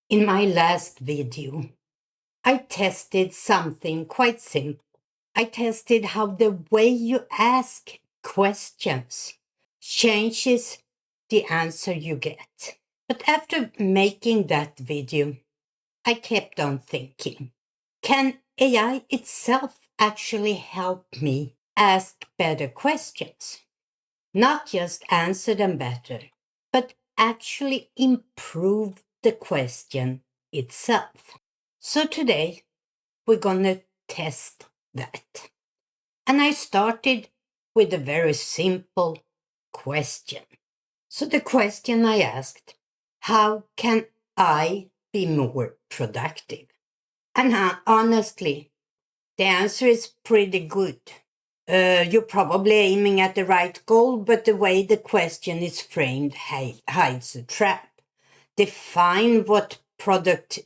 In my last video, I tested something quite simple. I tested how the way you ask questions changes the answer you get. But after making that video, I kept on thinking, can AI itself actually help me ask better questions? Not just answer them better, but actually improve the question itself. So today we're going to test that. And I started with a very simple question. So the question I asked, how can I be more productive? And honestly, the answer is pretty good. You're probably aiming at the right goal, but the way the question is framed hides a trap. Define what productive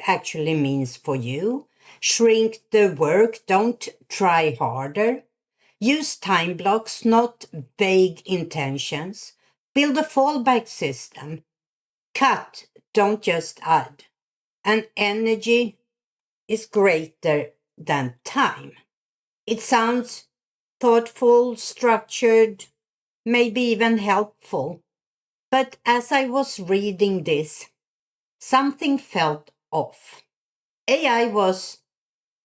actually means for you. Shrink the work, don't try harder. Use time blocks, not vague intentions. Build a fallback system. Cut, don't just add. And energy is greater than time. It sounds thoughtful, structured, maybe even helpful. But as I was reading this, something felt off. AI was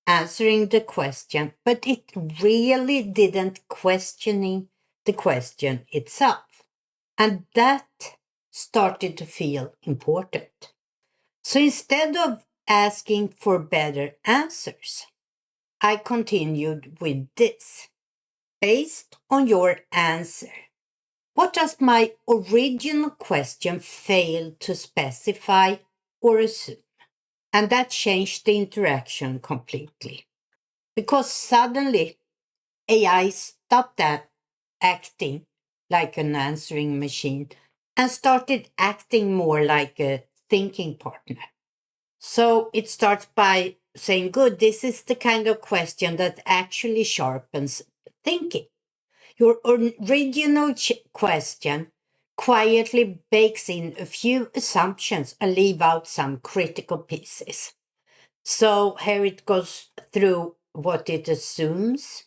answering the question, but it really didn't questioning the question itself. And that started to feel important. So instead of asking for better answers, I continued with this. Based on your answer, what does my original question fail to specify or assume? And that changed the interaction completely. Because suddenly AI stopped acting like an answering machine and started acting more like a thinking partner. So it starts by saying, good, this is the kind of question that actually sharpens thinking. Your original question quietly bakes in a few assumptions and leave out some critical pieces. So here it goes through what it assumes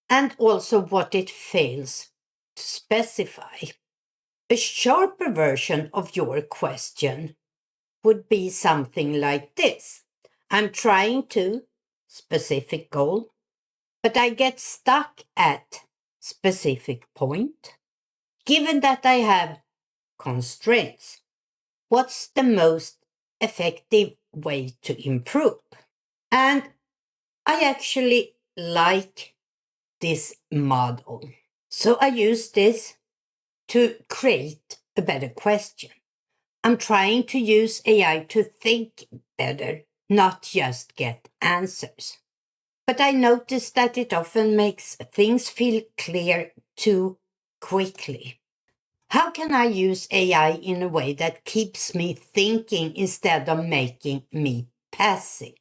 and also what it fails to specify. A sharper version of your question would be something like this. I'm trying to, specific goal, but I get stuck at specific point. Given that I have constraints, what's the most effective way to improve? And I actually like this model. So I use this to create a better question. I'm trying to use AI to think better, not just get answers. But I notice that it often makes things feel clear too quickly. How can I use AI in a way that keeps me thinking instead of making me passive?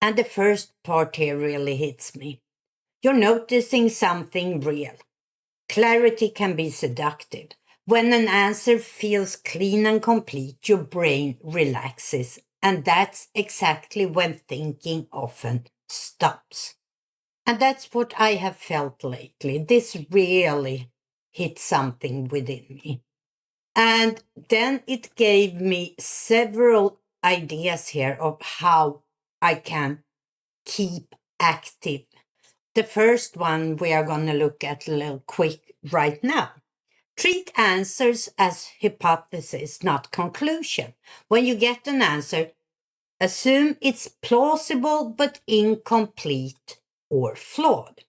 And the first part here really hits me. You're noticing something real. Clarity can be seductive. When an answer feels clean and complete, your brain relaxes. And that's exactly when thinking often stops. And that's what I have felt lately. This really hit something within me. And then it gave me several ideas here of how I can keep active. The first one we are going to look at a little quick right now. Treat answers as hypothesis, not conclusion. When you get an answer, assume it's plausible but incomplete or flawed.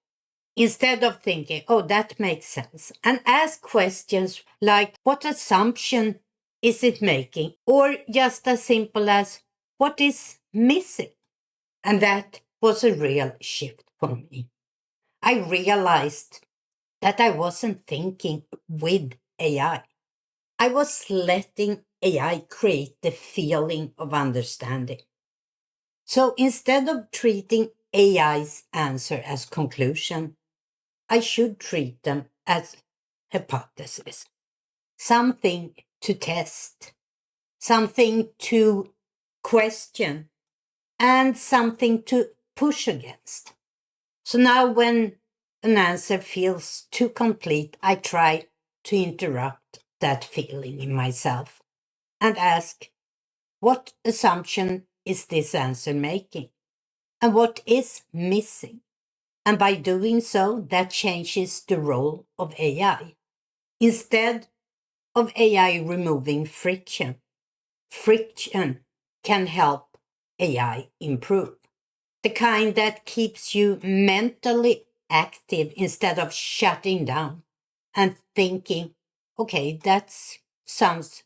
Instead of thinking, oh, that makes sense, and ask questions like, what assumption is it making? Or just as simple as, what is missing? And that was a real shift for me. I realized that I wasn't thinking with AI. I was letting AI create the feeling of understanding. So instead of treating AI's answer as conclusion, I should treat them as hypothesis, something to test, something to question, and something to push against. So now when an answer feels too complete, I try to interrupt that feeling in myself and ask, what assumption is this answer making? And what is missing? And by doing so, that changes the role of AI. Instead of AI removing friction, friction can help AI improve. The kind that keeps you mentally active instead of shutting down and thinking, okay, that sounds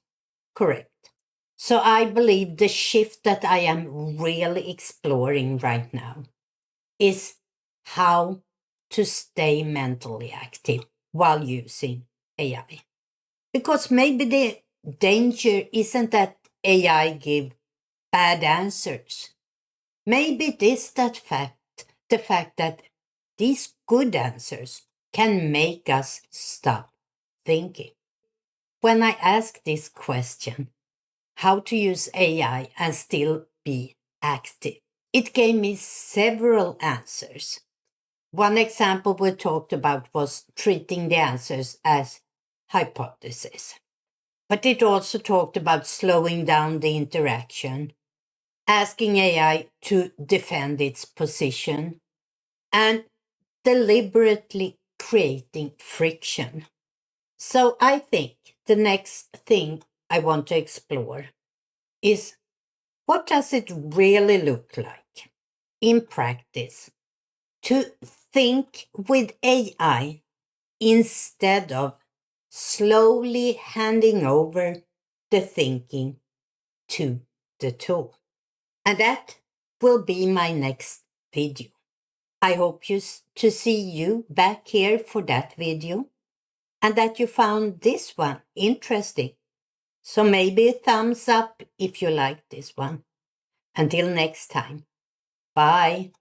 correct. So I believe the shift that I am really exploring right now is how to stay mentally active while using AI. Because maybe the danger isn't that AI give bad answers. Maybe it is the fact that these good answers can make us stop thinking. When I ask this question, how to use AI and still be active, it gave me several answers. One example we talked about was treating the answers as hypotheses. But it also talked about slowing down the interaction, asking AI to defend its position, and deliberately creating friction. So I think the next thing I want to explore is, what does it really look like in practice to think with AI instead of slowly handing over the thinking to the tool? And that will be my next video. I hope to see you back here for that video, and that you found this one interesting. So maybe a thumbs up if you like this one. Until next time. Bye.